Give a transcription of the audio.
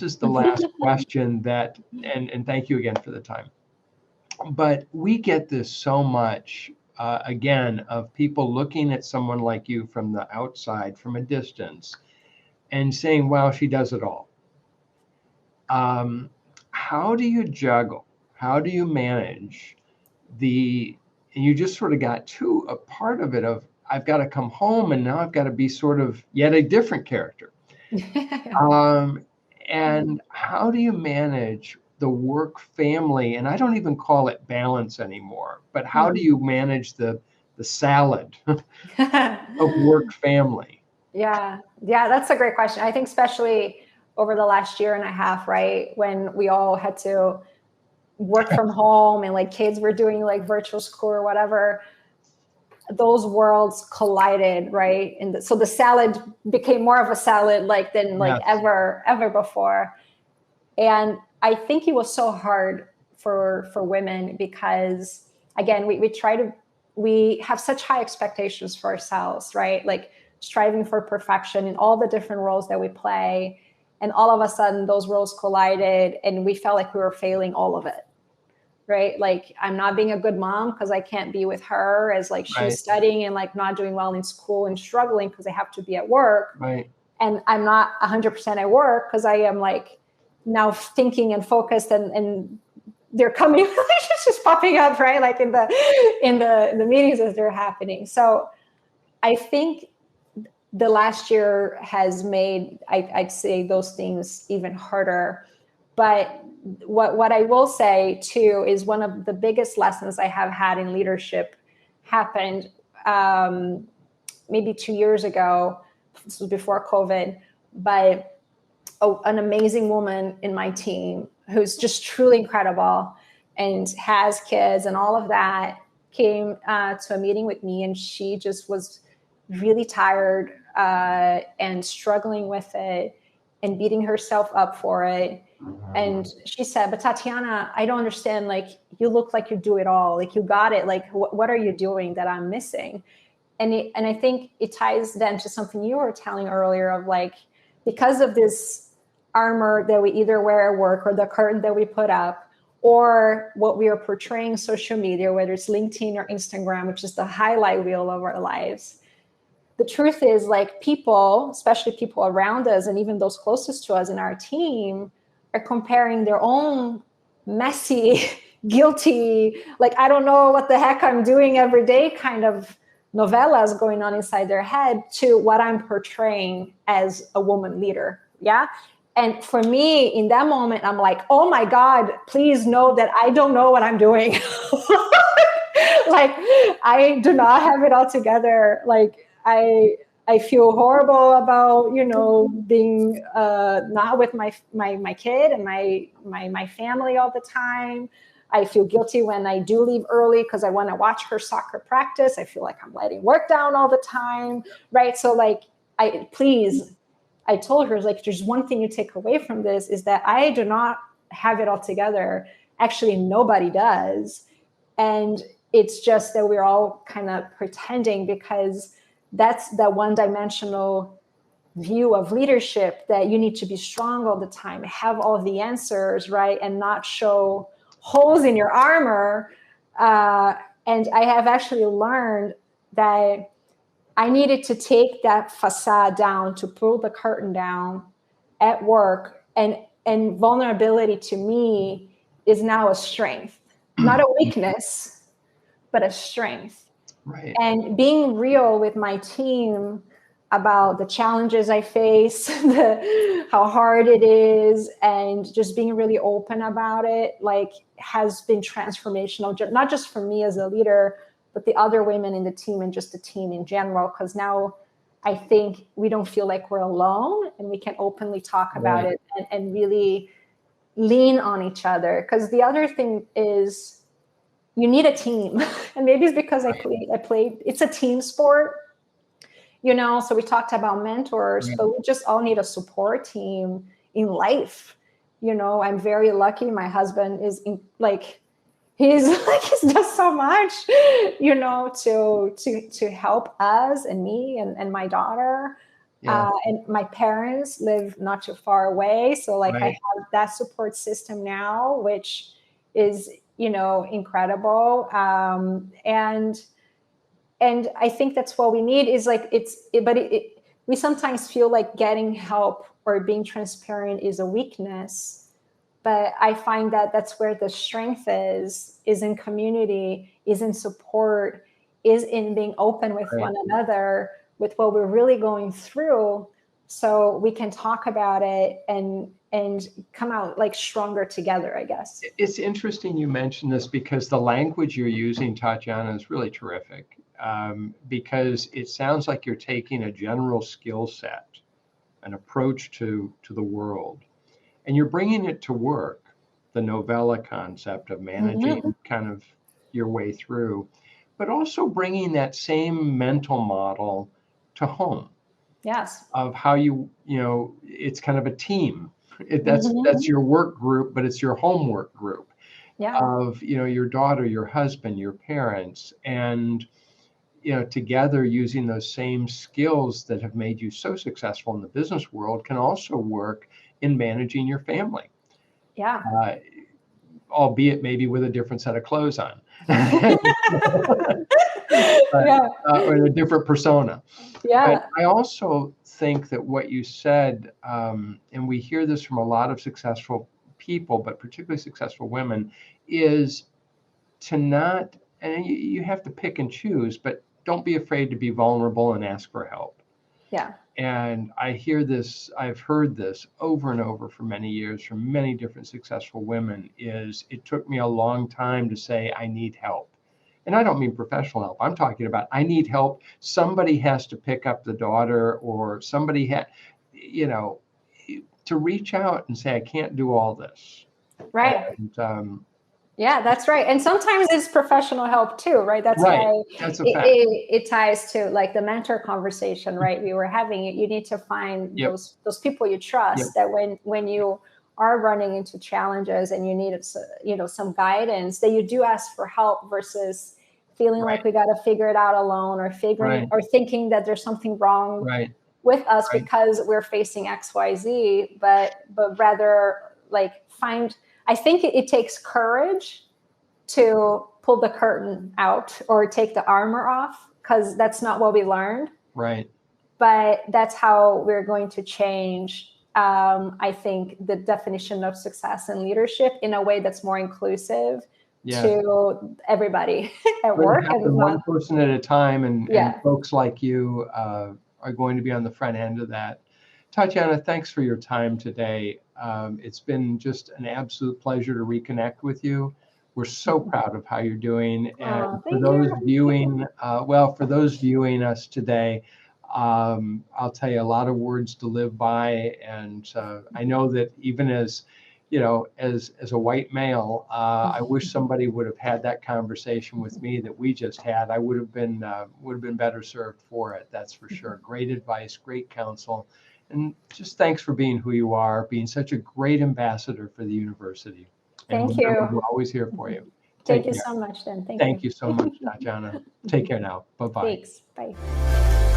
this is the last question and thank you again for the time. But we get this so much, again, of people looking at someone like you from the outside, from a distance, and saying, wow, she does it all. How do you juggle? How do you manage and you just sort of got to a part of it of, I've got to come home and now I've got to be sort of yet a different character. And how do you manage the work family? And I don't even call it balance anymore, but how do you manage the salad of work family? Yeah, that's a great question. I think especially over the last year and a half, right, when we all had to work from home and like kids were doing like virtual school or whatever, those worlds collided, right? And so the salad became more of a salad like than like ever before. And I think it was so hard for women because, again, we have such high expectations for ourselves, right? Like striving for perfection in all the different roles that we play. And all of a sudden those roles collided and we felt like we were failing all of it, right? Like I'm not being a good mom because I can't be with her as like she's studying and like not doing well in school and struggling because I have to be at work. Right. And I'm not 100% at work because I am like now thinking and focused and they're coming, it's just popping up, right? Like in the meetings as they're happening. So I think the last year has made, I'd say, those things even harder. But what I will say too is one of the biggest lessons I have had in leadership happened maybe 2 years ago. This was before COVID, but an amazing woman in my team who's just truly incredible and has kids and all of that came to a meeting with me, and she just was really tired and struggling with it and beating herself up for it. And she said, but Tatiana, I don't understand. Like, you look like you do it all. Like, you got it. Like, what are you doing that I'm missing? And I think it ties then to something you were telling earlier of like, because of this armor that we either wear at work or the curtain that we put up or what we are portraying social media, whether it's LinkedIn or Instagram, which is the highlight reel of our lives. The truth is, like, people, especially people around us and even those closest to us in our team, are comparing their own messy, guilty, like, I don't know what the heck I'm doing every day kind of novellas going on inside their head to what I'm portraying as a woman leader. Yeah. And for me, in that moment, I'm like, oh my God, please know that I don't know what I'm doing. Like, I do not have it all together. Like, I feel horrible about, being not with my kid and my family all the time. I feel guilty when I do leave early because I want to watch her soccer practice. I feel like I'm letting work down all the time, right? So like, I told her, like, there's one thing you take away from this is that I do not have it all together. Actually, nobody does. And it's just that we're all kind of pretending because that's the one-dimensional view of leadership, that you need to be strong all the time, have all the answers, right? And not show holes in your armor. And I have actually learned that I needed to take that facade down, to pull the curtain down at work. And vulnerability to me is now a strength, not a weakness, but a strength. Right. And being real with my team about the challenges I face, how hard it is, and just being really open about it, like, has been transformational, not just for me as a leader, but the other women in the team and just the team in general. Because now I think we don't feel like we're alone and we can openly talk about it and really lean on each other. Because the other thing is, you need a team. And maybe it's because I played, it's a team sport, so we talked about mentors, but we just all need a support team in life. I'm very lucky. My husband is he's does so much, to help us and me and my daughter. Yeah. And my parents live not too far away. So like I Right. have that support system now, which is, incredible. And I think that's what we need is like, we sometimes feel like getting help or being transparent is a weakness. But I find that that's where the strength is in community, is in support, is in being open with Right. one another, with what we're really going through, so we can talk about it and come out like stronger together, I guess. It's interesting you mentioned this because the language you're using, Tatiana, is really terrific. Because it sounds like you're taking a general skill set, an approach to the world, and you're bringing it to work. The novella concept of managing Mhm. kind of your way through, but also bringing that same mental model to home Yes. of how it's kind of a team. That's Mhm. your work group, but it's your homework group Yeah. of your daughter, your husband, your parents, and together using those same skills that have made you so successful in the business world can also work in managing your family, Yeah. uh, albeit maybe with a different set of clothes on, but, Yeah. or a different persona. But Yeah. I also think that what you said, and we hear this from a lot of successful people, but particularly successful women, is to not, and you have to pick and choose, but don't be afraid to be vulnerable and ask for help. Yeah. And I've heard this over and over for many years from many different successful women, is it took me a long time to say, I need help. And I don't mean professional help. I'm talking about I need help. Somebody has to pick up the daughter, or somebody you know, to reach out and say, I can't do all this. Right. And Yeah, that's right. And sometimes it's professional help too, right? That's right, why that's a it, fact. it, it ties to like the mentor conversation, right? We were having it. You need to find Yep, those people you yep, trust, that when you are running into challenges and you need some guidance, that you do ask for help, versus feeling right, like we got to figure it out alone, or right, thinking that there's something wrong right, with us right, because we're facing XYZ, but rather like find. I think it takes courage to pull the curtain out or take the armor off, because that's not what we learned. right. But that's how we're going to change, I think, the definition of success and leadership in a way that's more inclusive Yes. to everybody at Going to work, happen and one not. person at a time, and Yeah. folks like you are going to be on the front end of that. Tatiana, thanks for your time today. It's been just an absolute pleasure to reconnect with you. We're so proud of how you're doing, and Oh, for thank those you. viewing, for those viewing us today, I'll tell you, a lot of words to live by, and I know that even as as a white male, I wish somebody would have had that conversation with me that we just had. I would have been better served for it. That's for sure. Great advice, great counsel, and just thanks for being who you are, being such a great ambassador for the university. And Thank remember, you. we're always here for you. Thank Take you care. so much, then. Thank you. Thank you so much, Tatiana. Take care now. Bye bye. Thanks. Bye.